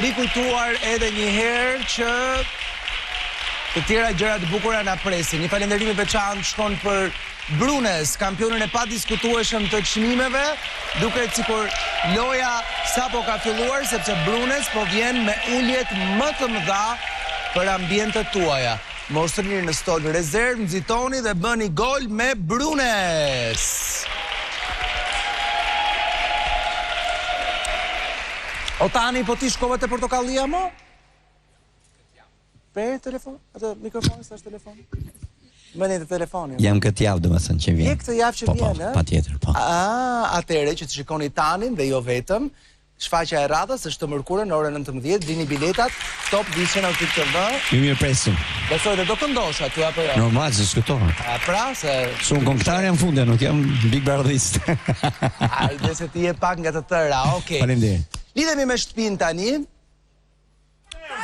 rikujtuar edhe një herë që të tjera gjëra të bukura na presin. Një falënderim i veçantë shkon për Brunes, kampionin e padiskutueshëm të çmimeve, duket sikur loja sapo ka filluar sepse Brunes po vjen me uljet më të mëdha për ambientet tuaja. Mosni mirë në stol rezervë, nxitoni dhe bëni gol me Brunes. O tani, po ti shkove të Portokallia mo? Pe telefon? Atë mikrofoni, s'është telefon? Mëni të telefoni. Jam këtë javë domethënë që vjen. Je këtë javë që vjen, Po, patjetër, po. Atëherë që të shikoni Tanin dhe jo vetëm, shfaqja e radhës është të mërkurën në orën 19, blini biletat, Top Vision TV. Ju mirë presim. Besoj dhe do këndosh aty apo jo? Normal, se diskutohet. Pra, se... Shumë kombëtar jam fundja, nuk jam Big Brotherist. Dhe se ti je pak nga të tëra, okej. Faleminderit. Lidhemi me shtëpinë tani.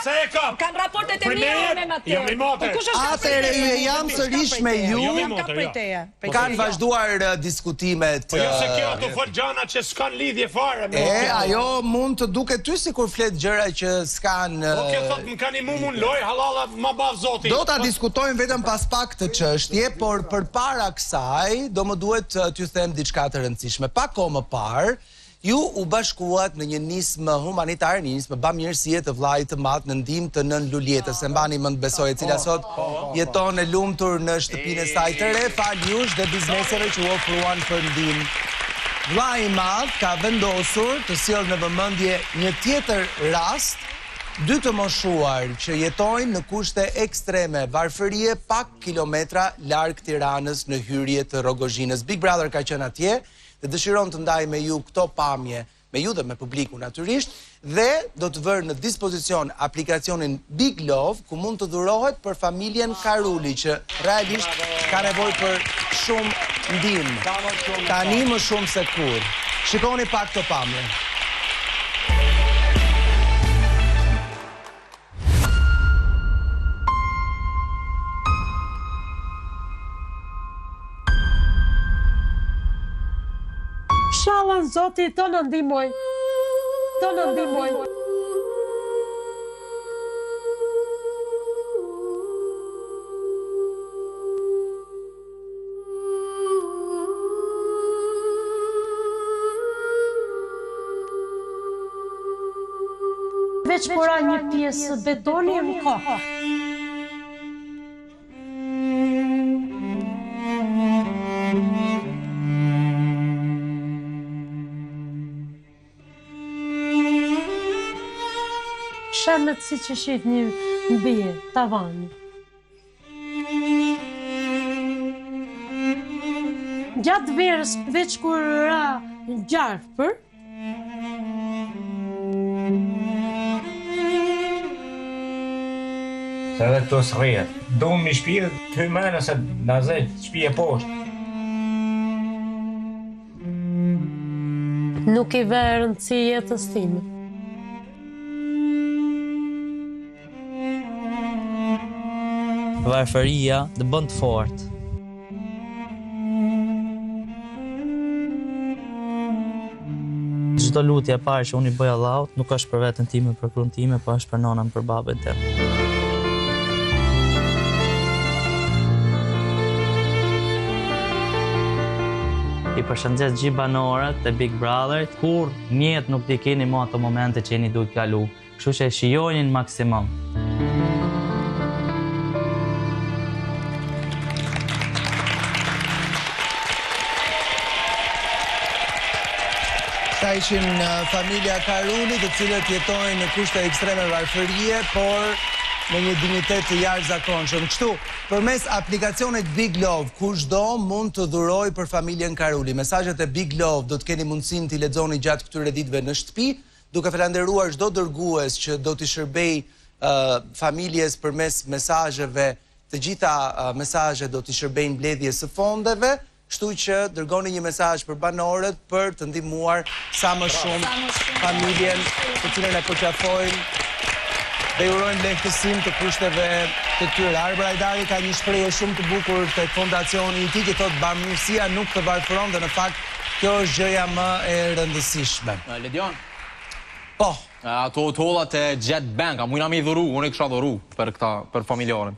Se e ka? Kanë raportet e mia me Mateo. Jam i motë. Atëherë jam sërish me ju. Jam ka prej teja. Kanë vazhduar diskutimet. Po jo se kjo të fol gjana që s'kan lidhje fare me. Ajo mund të duket ty sikur flet gjëra që s'kan. Po kjo thot më kanë mumun loj hallalla ma bav zoti. Do ta diskutojmë vetëm pas pak të çështje, por përpara kësaj do më duhet t'ju them diçka të rëndësishme. Pak kohë më parë ju u bashkuat në një nismë humanitare, një nismë bamirësie të vllajit të madh në ndihmë të nën Luljetës. E mbani mend besoj, e cila sot jeton e lumtur në shtëpinë e saj të re, fal jush dhe bizneseve që u ofruan për ndihmë. Vllai i madh ka vendosur të sjellë në vëmendje një tjetër rast, dy të moshuar që jetojnë në kushte ekstreme, varfërie pak kilometra larg Tiranës në hyrje të Rogozhinës. Big Brother ka qenë atje dhe dëshiron të ndaj me ju këto pamje, me ju dhe me publiku natyrisht, dhe do të vërë në dispozicion aplikacionin Big Love, ku mund të dhurohet për familjen Karuli, që realisht ka nevojë për shumë ndihmë. Tani më shumë se kur. Shikoni pak këto pamje. Shallan Zoti të në ndihmoj. Të në ndihmoj. Veç pora një pjesë betoni më ka. Shemet si që shit një bje, tavani. Gjatë verës, veç kur ra gjartë për, se dhe të sërjet. Do më shpirë të hymenë se në zetë shpije poshtë. nuk I verën si jetës time. Varfëria të bën të fortë. Çdo lutje e parë që unë I bëj Allahut nuk është për veten time, për krun time, po është për nonën, për babën tim. I përshëndes gjithë banorët të Big Brother, kur njët nuk t'i keni mo ato momente që jeni duke kalu, kështu që shijojnë në maksimum. Ka ishin familja Karuli, të cilët jetojnë në kushte ekstreme varfërie, por me një dignitet të jashtëzakonshëm. Kështu, përmes aplikacionit Big Love, kushdo mund të dhurojë për familjen Karuli. Mesazhet e Big Love do të keni mundësinë t'i lexoni gjatë këtyre ditëve në shtëpi, duke falenderuar çdo dërgues që do t'i shërbej familjes përmes mesazheve. Të gjitha mesazhet do t'i shërbejnë mbledhjes së fondeve. Kështu që dërgoni një mesazh për banorët për të ndihmuar sa më shumë familjen të cilën e përqafojnë dhe urojnë lehtësim të kushteve të tyre. Arber Ajdari ka një shprehje shumë të bukur tek fondacioni I tij që thotë bamirësia nuk të varfëron dhe në fakt kjo është gjëja më e rëndësishme. Ledion. Po. Ato tollat e Jet Bank, a mujna me i dhuru, unë i kësha dhuru për këta, për familjarën.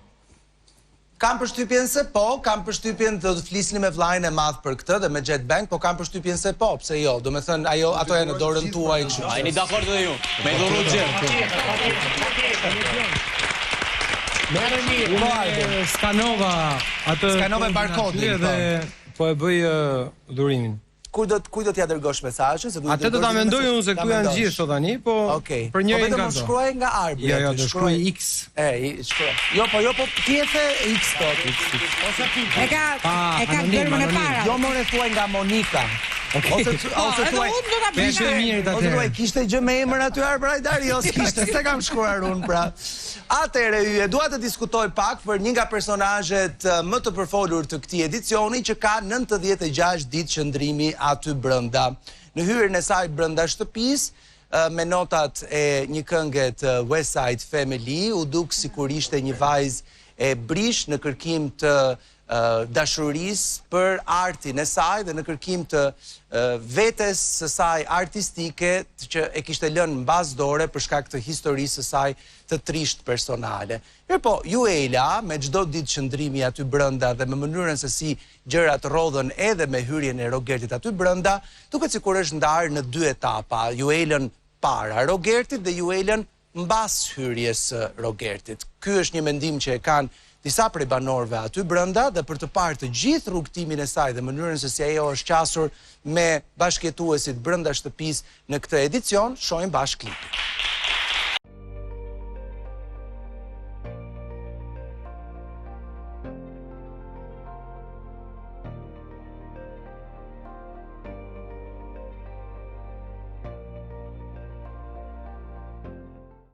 Kam përshtypjen se po, kam përshtypjen të flisni me vllajën e madh për këtë dhe me Jet Bank, po kam përshtypjen se po, pse jo, do me thënë, ato janë në dorën tuaj kështu. A jeni dakord dhe ju, me i dhuru Jet. Skanova atë Skanova barkodin, po e bëj dhurimin. Kuj do t'ja dërgosh mesazhin se atë do ta mendoj unë se këtu janë gjithë sot tani, po për njërin nga do shkruaj nga Arbi. Jo, do shkruaj X. Shkruaj. Jo, po ti e the X tot. Ose e ka dërmën e para. Jo, more thuaj nga Monika. Ose thuaj. Kishte gjë me emër aty Arbrajdari, jo s'kishte, se kam shkruar unë pra. Atëherë, ju dua të diskutoj pak për një nga personazhet më të përfolur të këtij edicioni që ka 96 ditë qëndrimi aty brenda. Në hyrjen e saj brenda shtëpisë, me notat e një këngë të West Side Family, u duk sikur ishte një vajzë e brish në kërkim të dashurisë për artin e saj dhe në kërkim të vetes së saj artistike që e kishte lënë mbas dore për shkak të historisë së saj të trisht personale. Po, Juela, me çdo ditë qëndrimi aty brenda dhe me mënyrën se si gjërat rrodhen edhe me hyrjen e Rogertit aty brenda, duket sikur është ndarë në dy etapa, Juelën para Rogertit dhe Juelën mbas hyrjes së Rogertit. Ky është një mendim që e kanë disa prej banorëve aty brenda dhe për të parë të gjithë rrugtimin e saj dhe mënyrën se si ajo është qasur me bashkëjetuesit brenda shtëpisë në këtë edicion, shohim bashkë klipin.